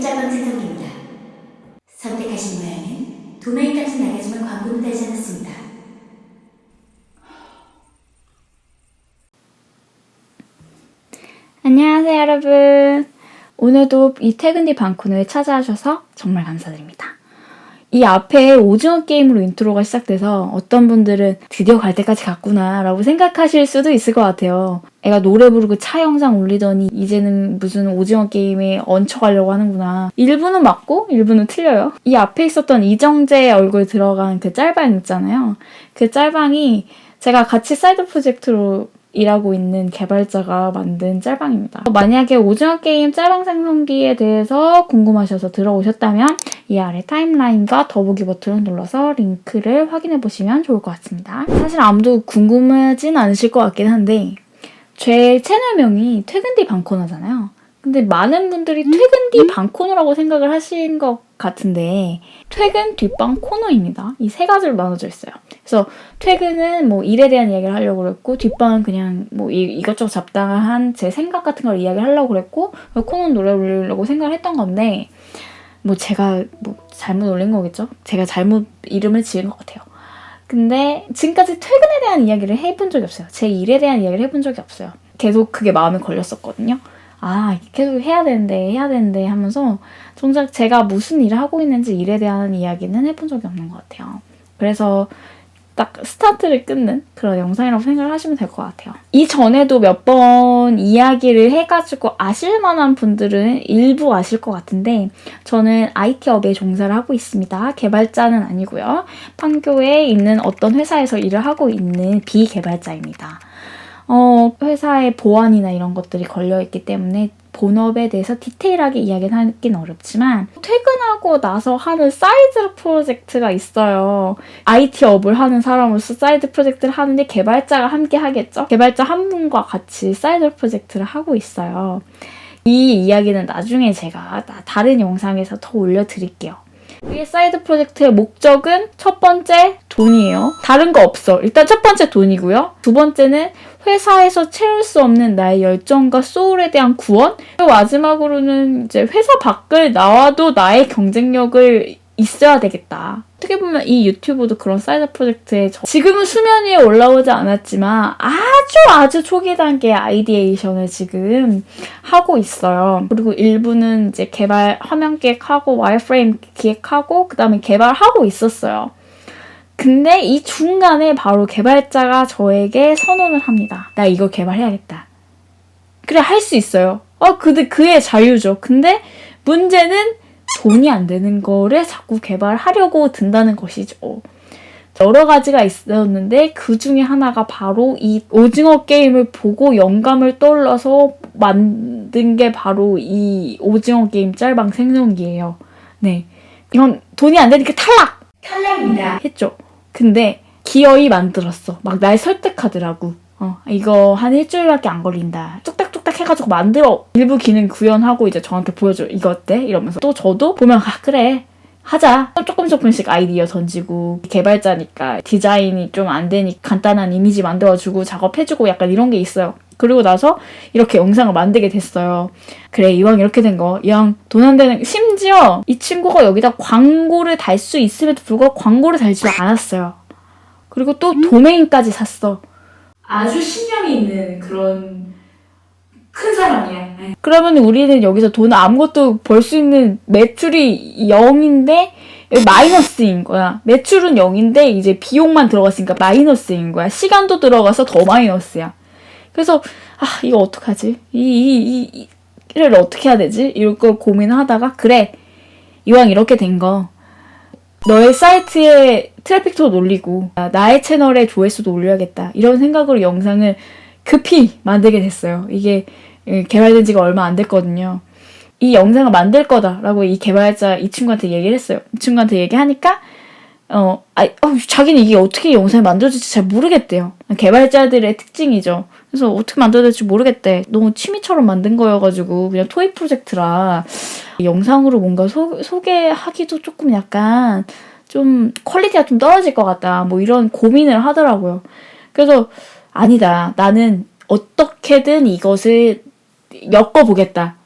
짤방 생성기입니다. 선택하신 모양은 도메인 값은 나가지만 광고는 달지 않았습니다. 안녕하세요 여러분. 오늘도 이 퇴근 뒤 방코너에 찾아와주셔서 정말 감사드립니다. 이 앞에 오징어 게임으로 인트로가 시작돼서 어떤 분들은 드디어 갈 때까지 갔구나 라고 생각하실 수도 있을 것 같아요. 애가 노래 부르고 차 영상 올리더니 이제는 무슨 오징어 게임에 얹혀가려고 하는구나. 일부는 맞고 일부는 틀려요. 이 앞에 있었던 이정재 얼굴 들어간 그 짤방 있잖아요. 그 짤방이 제가 같이 사이드 프로젝트로 일하고 있는 개발자가 만든 짤방입니다. 만약에 오징어 게임 짤방 생성기에 대해서 궁금하셔서 들어오셨다면 이 아래 타임라인과 더보기 버튼을 눌러서 링크를 확인해 보시면 좋을 것 같습니다. 사실 아무도 궁금하진 않으실 것 같긴 한데 제 채널명이 퇴근 뒤 방코너잖아요. 근데 많은 분들이 퇴근 뒤 방코너라고 생각을 하신 것 같은데 퇴근 뒷방 코너입니다. 이 세 가지로 나눠져 있어요. 그래서 퇴근은 뭐 일에 대한 이야기를 하려고 그랬고 뒷방은 그냥 뭐 이것저것 잡다한 제 생각 같은 걸 이야기를 하려고 그랬고 코너는 노래 올리려고 생각을 했던 건데 뭐 제가 뭐 잘못 올린 거겠죠? 제가 잘못 이름을 지은 것 같아요. 근데 지금까지 퇴근에 대한 이야기를 해본 적이 없어요. 제 일에 대한 이야기를 해본 적이 없어요. 계속 그게 마음에 걸렸었거든요. 아, 계속 해야 되는데 하면서 정작 제가 무슨 일을 하고 있는지 일에 대한 이야기는 해본 적이 없는 것 같아요. 그래서 딱 스타트를 끊는 그런 영상이라고 생각을 하시면 될 것 같아요. 이전에도 몇 번 이야기를 해가지고 아실 만한 분들은 일부 아실 것 같은데 저는 IT 업에 종사를 하고 있습니다. 개발자는 아니고요. 판교에 있는 어떤 회사에서 일을 하고 있는 비개발자입니다. 회사의 보안이나 이런 것들이 걸려있기 때문에 본업에 대해서 디테일하게 이야기는 하긴 어렵지만 퇴근하고 나서 하는 사이드 프로젝트가 있어요. IT업을 하는 사람으로서 사이드 프로젝트를 하는데 개발자가 함께 하겠죠? 개발자 한 분과 같이 사이드 프로젝트를 하고 있어요. 이 이야기는 나중에 제가 다른 영상에서 더 올려드릴게요. 우리의 사이드 프로젝트의 목적은 첫 번째 돈이에요. 다른 거 없어. 일단 첫 번째 돈이고요. 두 번째는 회사에서 채울 수 없는 나의 열정과 소울에 대한 구원. 그리고 마지막으로는 이제 회사 밖을 나와도 나의 경쟁력을 있어야 되겠다. 어떻게 보면 이 유튜브도 그런 사이드 프로젝트에 지금은 수면 위에 올라오지 않았지만 아주 초기 단계의 아이디에이션을 지금 하고 있어요. 그리고 일부는 이제 개발 화면 기획하고 와이어프레임 기획하고 그 다음에 개발하고 있었어요. 근데 이 중간에 바로 개발자가 저에게 선언을 합니다. 나 이거 개발해야겠다. 그래, 할 수 있어요. 근데 그의 자유죠. 근데 문제는 돈이 안 되는 거를 자꾸 개발하려고 든다는 것이죠. 여러 가지가 있었는데 그 중에 하나가 바로 이 오징어 게임을 보고 영감을 떠올라서 만든 게 바로 이 오징어 게임 짤방 생성기예요. 네, 이건 돈이 안 되니까 탈락입니다. 했죠. 근데 기어이 만들었어. 막 날 설득하더라고. 이거 한 일주일밖에 안 걸린다. 뚝딱뚝딱 해가지고 만들어. 일부 기능 구현하고 이제 저한테 보여줘. 이거 어때? 이러면서. 또 저도 보면 그래. 하자. 조금씩 아이디어 던지고 개발자니까 디자인이 좀 안 되니 간단한 이미지 만들어주고 작업해주고 약간 이런 게 있어요. 그리고 나서 이렇게 영상을 만들게 됐어요. 그래, 이왕 이렇게 된 거, 이왕 돈 안 되는, 심지어 이 친구가 여기다 광고를 달 수 있음에도 불구하고 광고를 달지 않았어요. 그리고 또 도메인까지 샀어. 아주 신념이 있는 그런 큰 사람이야. 그러면 우리는 여기서 돈 아무것도 벌 수 있는 매출이 0인데 마이너스인 거야. 매출은 0인데 이제 비용만 들어갔으니까 마이너스인 거야. 시간도 들어가서 더 마이너스야. 그래서 이거 어떡하지? 이를 어떻게 해야 되지? 이럴 걸 고민하다가 그래, 이왕 이렇게 된 거 너의 사이트에 트래픽도 올리고 나의 채널에 조회수도 올려야겠다. 이런 생각으로 영상을 급히 만들게 됐어요. 이게 개발된 지가 얼마 안 됐거든요. 이 영상을 만들 거다라고 이 개발자 이 친구한테 얘기를 했어요. 이 친구한테 얘기하니까 자기는 이게 어떻게 영상을 만들어질지 잘 모르겠대요. 개발자들의 특징이죠. 그래서 어떻게 만들어야 될지 모르겠대. 너무 취미처럼 만든 거여가지고 그냥 토이 프로젝트라 영상으로 뭔가 소개하기도 조금 약간 좀 퀄리티가 좀 떨어질 것 같다. 뭐 이런 고민을 하더라고요. 그래서 아니다. 나는 어떻게든 이것을 엮어보겠다.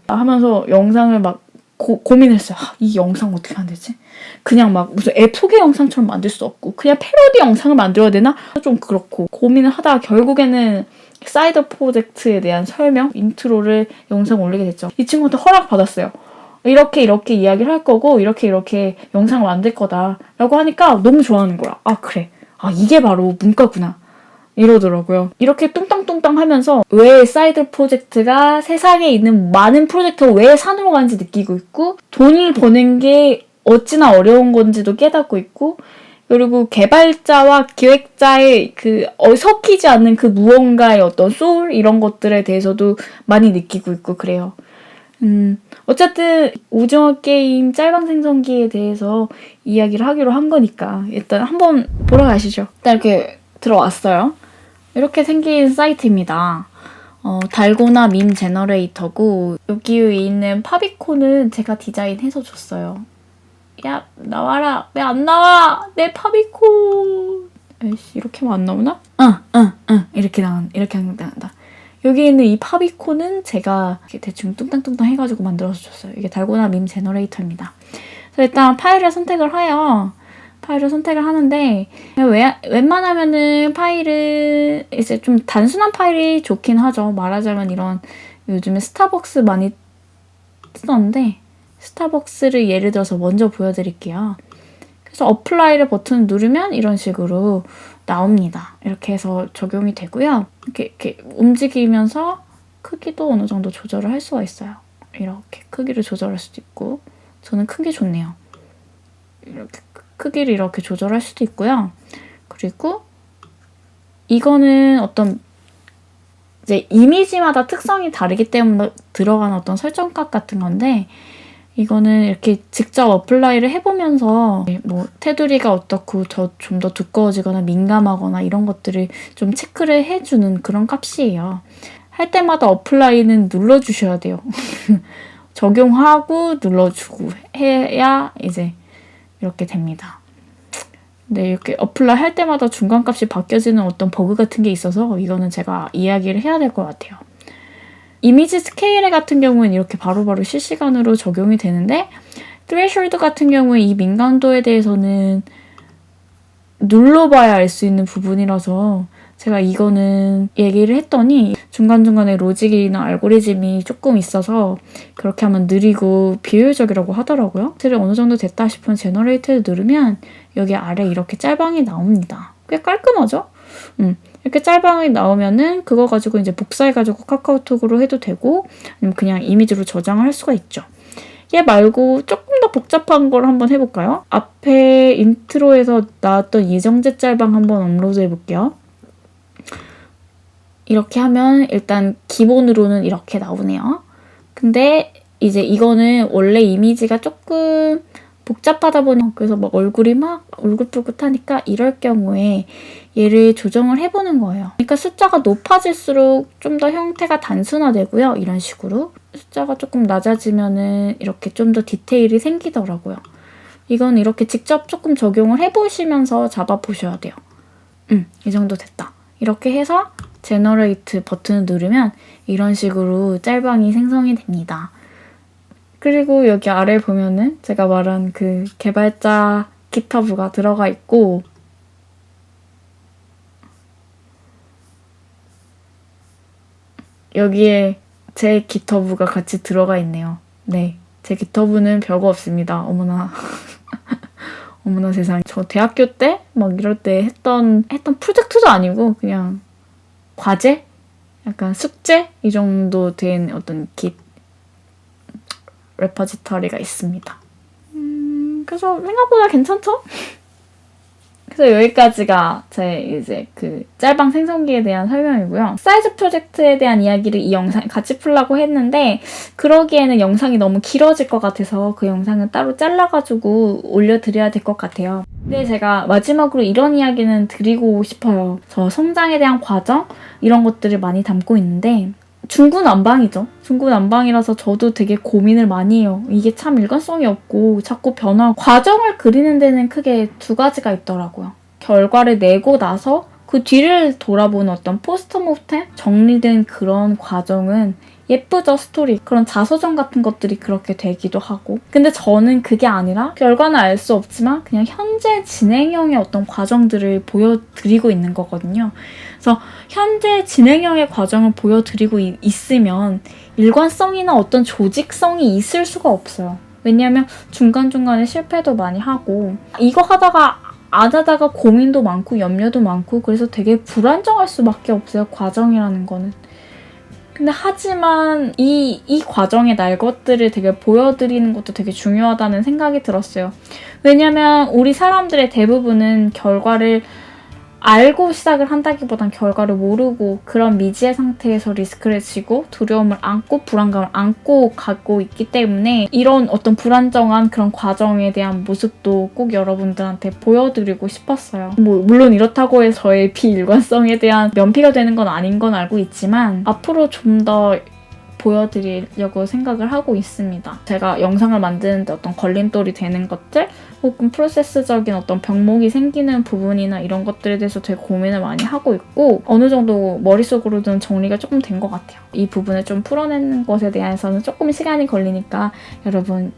하면서 영상을 막 고민을 했어요. 이 영상 어떻게 만들지? 그냥 막 무슨 앱 소개 영상처럼 만들 수 없고 그냥 패러디 영상을 만들어야 되나? 좀 그렇고 고민을 하다가 결국에는 사이드 프로젝트에 대한 설명, 인트로를 영상 올리게 됐죠. 이 친구한테 허락받았어요. 이렇게 이야기를 할 거고 이렇게 영상을 만들 거다 라고 하니까 너무 좋아하는 거야. 그래. 이게 바로 문과구나. 이러더라고요. 이렇게 뚱땅뚱땅 하면서 왜 사이드 프로젝트가 세상에 있는 많은 프로젝트가 왜 산으로 가는지 느끼고 있고 돈을 버는 게 어찌나 어려운 건지도 깨닫고 있고 그리고 개발자와 기획자의 섞이지 않는 그 무언가의 어떤 소울 이런 것들에 대해서도 많이 느끼고 있고 그래요. 어쨌든 오징어 게임 짤방 생성기에 대해서 이야기를 하기로 한 거니까 일단 한번 보러 가시죠. 일단 이렇게 들어왔어요. 이렇게 생긴 사이트입니다. 달고나 밈 제너레이터고 여기에 있는 파비콘은 제가 디자인해서 줬어요. 야 나와라. 왜 안 나와? 내 파비콘. 에이씨 이렇게 하면 안 나오나? 이렇게 나온다. 여기 있는 이 파비콘은 제가 이렇게 대충 뚱땅뚱땅 해가지고 만들어서 줬어요. 이게 달고나 밈 제너레이터입니다. 그래서 일단 파일을 선택을 하는데 웬만하면은 파일은 이제 좀 단순한 파일이 좋긴 하죠. 말하자면 이런 요즘에 스타벅스 많이 쓰던데 스타벅스를 예를 들어서 먼저 보여드릴게요. 그래서 어플라이를 버튼 누르면 이런 식으로 나옵니다. 이렇게 해서 적용이 되고요. 이렇게 움직이면서 크기도 어느 정도 조절을 할 수가 있어요. 이렇게 크기를 조절할 수도 있고 저는 큰 게 좋네요. 이렇게 크기를 이렇게 조절할 수도 있고요. 그리고 이거는 어떤 이제 이미지마다 특성이 다르기 때문에 들어가는 어떤 설정값 같은 건데 이거는 이렇게 직접 어플라이를 해보면서 뭐 테두리가 어떻고 좀 더 두꺼워지거나 민감하거나 이런 것들을 좀 체크를 해주는 그런 값이에요. 할 때마다 어플라이는 눌러주셔야 돼요. 적용하고 눌러주고 해야 이제 이렇게 됩니다. 근데 이렇게 어플라이 할 때마다 중간값이 바뀌어지는 어떤 버그 같은 게 있어서 이거는 제가 이야기를 해야 될 것 같아요. 이미지 스케일 같은 경우는 이렇게 바로바로 실시간으로 적용이 되는데 트레셔드 같은 경우에 이 민감도에 대해서는 눌러봐야 알 수 있는 부분이라서 제가 이거는 얘기를 했더니 중간중간에 로직이나 알고리즘이 조금 있어서 그렇게 하면 느리고 비효율적이라고 하더라고요. 틀이 어느 정도 됐다 싶으면 제너레이트를 누르면 여기 아래 이렇게 짤방이 나옵니다. 꽤 깔끔하죠? 이렇게 짤방이 나오면은 그거 가지고 이제 복사해가지고 카카오톡으로 해도 되고 아니면 그냥 이미지로 저장을 할 수가 있죠. 얘 말고 조금 더 복잡한 걸 한번 해볼까요? 앞에 인트로에서 나왔던 이정재 짤방 한번 업로드 해볼게요. 이렇게 하면 일단 기본으로는 이렇게 나오네요. 근데 이제 이거는 원래 이미지가 조금 복잡하다 보니 그래서 막 얼굴이 막 울긋불긋하니까 이럴 경우에 얘를 조정을 해보는 거예요. 그러니까 숫자가 높아질수록 좀 더 형태가 단순화되고요. 이런 식으로. 숫자가 조금 낮아지면은 이렇게 좀 더 디테일이 생기더라고요. 이건 이렇게 직접 조금 적용을 해보시면서 잡아보셔야 돼요. 이 정도 됐다. 이렇게 해서 제너레이트 버튼을 누르면 이런 식으로 짤방이 생성이 됩니다. 그리고 여기 아래 보면은 제가 말한 그 개발자 깃허브가 들어가 있고 여기에 제 깃허브가 같이 들어가 있네요. 네, 제 깃허브는 별거 없습니다. 어머나 어머나 세상에. 저 대학교 때 막 이럴 때 했던 프로젝트도 아니고 그냥 과제? 약간 숙제? 이 정도 된 어떤 깃 레퍼지터리가 있습니다. 그래서 생각보다 괜찮죠? 그래서 여기까지가 제 이제 그 짤방 생성기에 대한 설명이고요. 사이즈 프로젝트에 대한 이야기를 이 영상에 같이 풀려고 했는데 그러기에는 영상이 너무 길어질 것 같아서 그 영상은 따로 잘라가지고 올려드려야 될 것 같아요. 근데 제가 마지막으로 이런 이야기는 드리고 싶어요. 저 성장에 대한 과정? 이런 것들을 많이 담고 있는데 중구난방이죠. 중구난방이라서 저도 되게 고민을 많이 해요. 이게 참 일관성이 없고 자꾸 변화하고 과정을 그리는 데는 크게 두 가지가 있더라고요. 결과를 내고 나서 그 뒤를 돌아보는 어떤 포스트모템? 정리된 그런 과정은 예쁘죠, 스토리. 그런 자서전 같은 것들이 그렇게 되기도 하고. 근데 저는 그게 아니라 결과는 알 수 없지만 그냥 현재 진행형의 어떤 과정들을 보여드리고 있는 거거든요. 그래서 현재 진행형의 과정을 보여드리고 있으면 일관성이나 어떤 조직성이 있을 수가 없어요. 왜냐하면 중간중간에 실패도 많이 하고 이거 하다가 안 하다가 고민도 많고 염려도 많고 그래서 되게 불안정할 수밖에 없어요. 과정이라는 거는. 근데 하지만 이 과정의 날 것들을 되게 보여드리는 것도 되게 중요하다는 생각이 들었어요. 왜냐면 우리 사람들의 대부분은 결과를 알고 시작을 한다기보단 결과를 모르고 그런 미지의 상태에서 리스크를 지고 두려움을 안고 불안감을 안고 가고 있기 때문에 이런 어떤 불안정한 그런 과정에 대한 모습도 꼭 여러분들한테 보여드리고 싶었어요. 물론 이렇다고 해서 저의 비일관성에 대한 면피가 되는 건 아닌 건 알고 있지만 앞으로 좀 더 보여드리려고 생각을 하고 있습니다. 제가 영상을 만드는데 어떤 걸림돌이 되는 것들 혹은 프로세스적인 어떤 병목이 생기는 부분이나 이런 것들에 대해서 되게 고민을 많이 하고 있고 어느 정도 머릿속으로는 정리가 조금 된 것 같아요. 이 부분을 좀 풀어내는 것에 대해서는 조금 시간이 걸리니까 여러분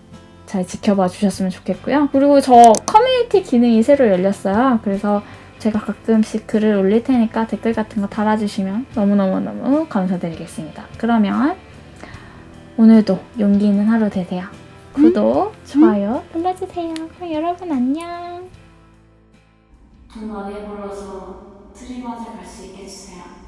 잘 지켜봐 주셨으면 좋겠고요. 그리고 저 커뮤니티 기능이 새로 열렸어요. 그래서 제가 가끔씩 글을 올릴 테니까 댓글 같은 거 달아주시면 너무너무너무 감사드리겠습니다. 그러면 오늘도 용기 있는 하루 되세요. 구독, 좋아요 눌러주세요. 그럼 여러분 안녕. 돈 많이 벌어서 트리머드 갈 수 있게 해주세요.